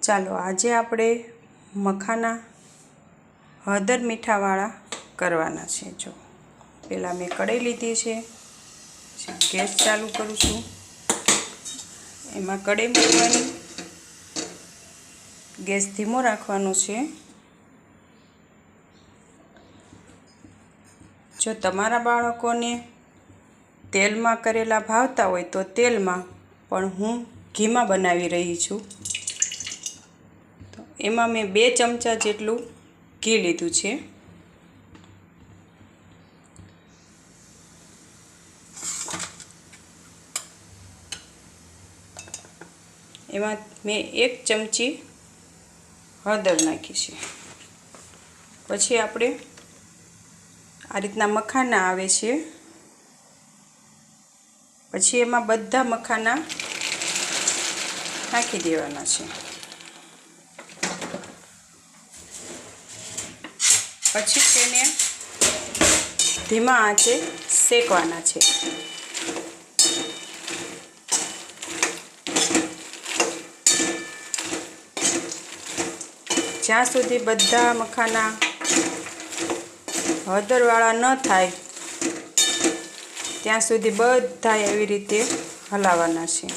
ચાલો આજે આપણે મખાના હળદર મીઠાવાળા કરવાના છે। જો પહેલાં મેં કઢાઈ લીધી છે, ગેસ ચાલુ કરું છું। એમાં કઢાઈ મૂકવાની, ગેસ ધીમો રાખવાનો છે। જો તમારા બાળકોને તેલમાં કરેલા ભાવતા હોય તો તેલમાં, પણ હું ઘીમાં બનાવી રહી છું। તો એમાં મેં 2 ચમચા જેટલું ઘી લીધું છે। એમાં મેં 1 ચમચી હળદર નાખી છે। પછી આપણે આ રીતના મખાના આવે છે, પછી એમાં બધા મખાના નાખી દેવાના છે। પછી તેને ધીમા આંચે શેકવાના છે। જ્યાં સુધી બધા મખાના હળદરવાળા ન થાય ત્યાં સુધી બધા એવી રીતે હલાવવાના છે।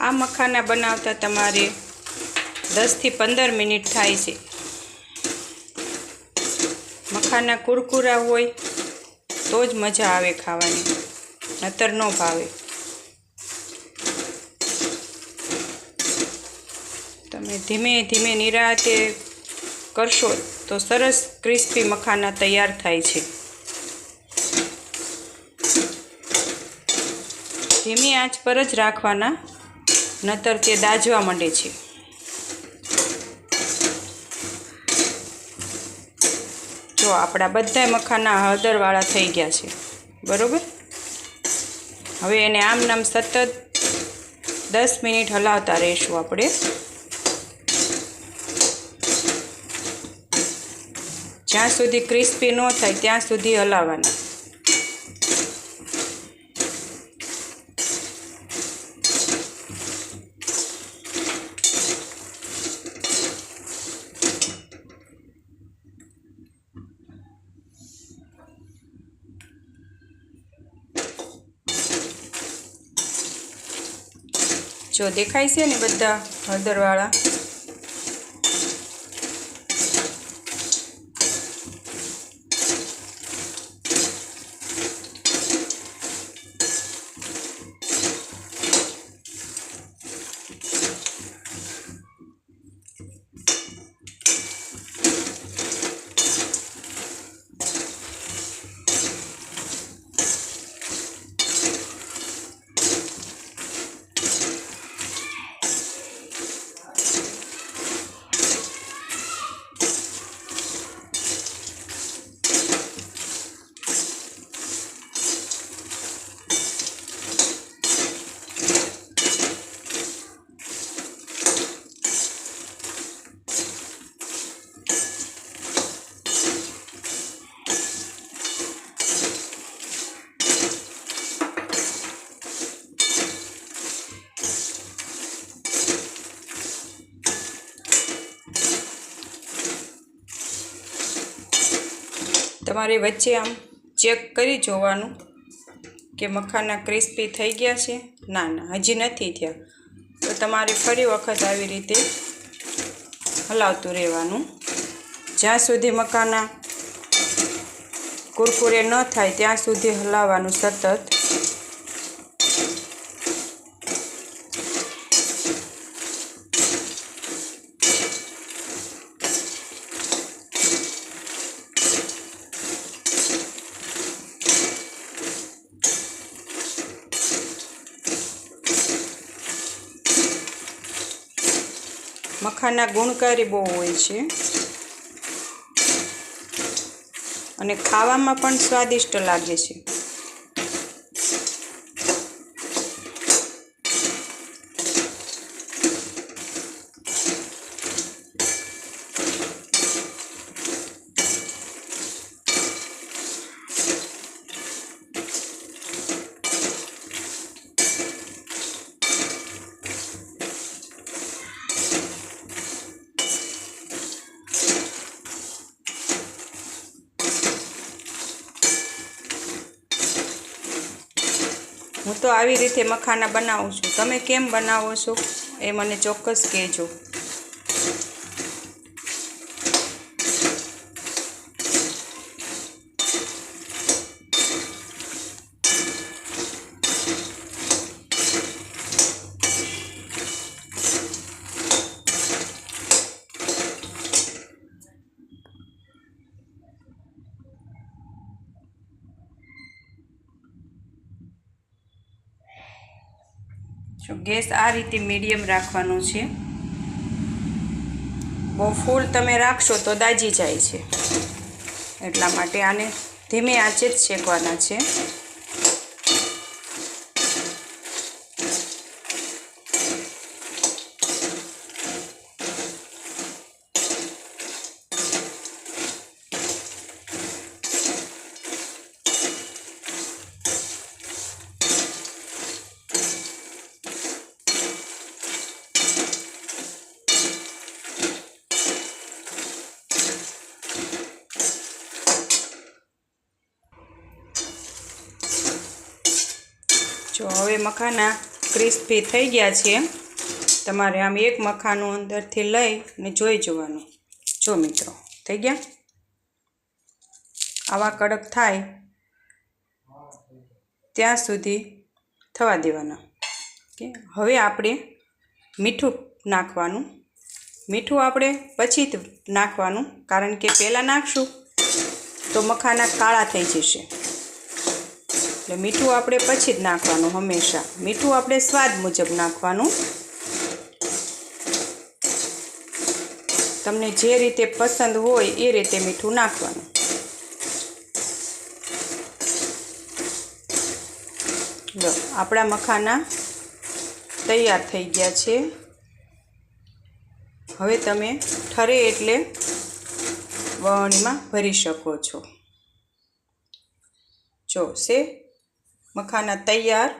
આ મખાના બનાવતા તમારે 10 થી 15 મિનિટ થાય છે। મખાના કુરકુરા હોય તો જ મજા આવે ખાવાની, નતર ન ભાવે। તમે ધીમે ધીમે નિરાંતે કરશો તો સરસ ક્રિસ્પી મખાના તૈયાર થાય છે। ધીમી આંચ પર જ રાખવાના, નતર તે દાઝવા માંડે છે। જો આપણા બધા મખાના હળદરવાળા થઈ ગયા છે, બરોબર। હવે એને આમ નામ સતત 10 મિનિટ હલાવતા રહીશું આપણે। જ્યાં સુધી ક્રિસ્પી ન થાય ત્યાં સુધી હલાવવાના। જો દેખાય છે ને બધા હળદરવાળા, તમારે વચ્ચે આમ ચેક કરી જોવાનું કે મખાના ક્રિસ્પી થઈ ગયા છે। ના હજી નથી થયા તો તમારે ફરી વખત આવી રીતે હલાવતું રહેવાનું, જ્યાં સુધી મખાના કુરકુરે ન થાય ત્યાં સુધી હલાવવાનું સતત। મખાના ગુણકારી બહુ હોય છે અને ખાવામાં પણ સ્વાદિષ્ટ લાગે છે. હું તો આવી રીતે મખાના બનાવું છું. તમે કેમ બનાવો છો એ મને ચોક્કસ કહેજો. ગેસ આ રીતે મીડિયમ રાખવાનો છે. બહુ ફૂલ તમે રાખશો તો દાજી જાય છે, એટલા માટે આને ધીમે આંચે જ શેકવાના છે. જો હવે મખાના ક્રિસ્પી થઈ ગયા છે. તમારે આમ એક મખાનું અંદરથી લઈ અને જોઈ જોવાનું. જો મિત્રો થઈ ગયા, આવા કડક થાય ત્યાં સુધી થવા દેવાના. હવે આપણે મીઠું નાખવાનું. મીઠું આપણે પછી જ નાખવાનું, કારણ કે પહેલાં નાખશું તો મખાના કાળા થઈ જશે. એટલે મીઠું આપણે પછી જ નાખવાનું હંમેશા. મીઠું આપણે સ્વાદ મુજબ નાખવાનું. તમને જે રીતે પસંદ હોય એ રીતે મીઠું નાખવાનું. જો આપણા મખાના તૈયાર થઈ ગયા છે. હવે તમે ઠરે એટલે વણણીમાં ભરી શકો છો. જો છે મખાના તૈયાર.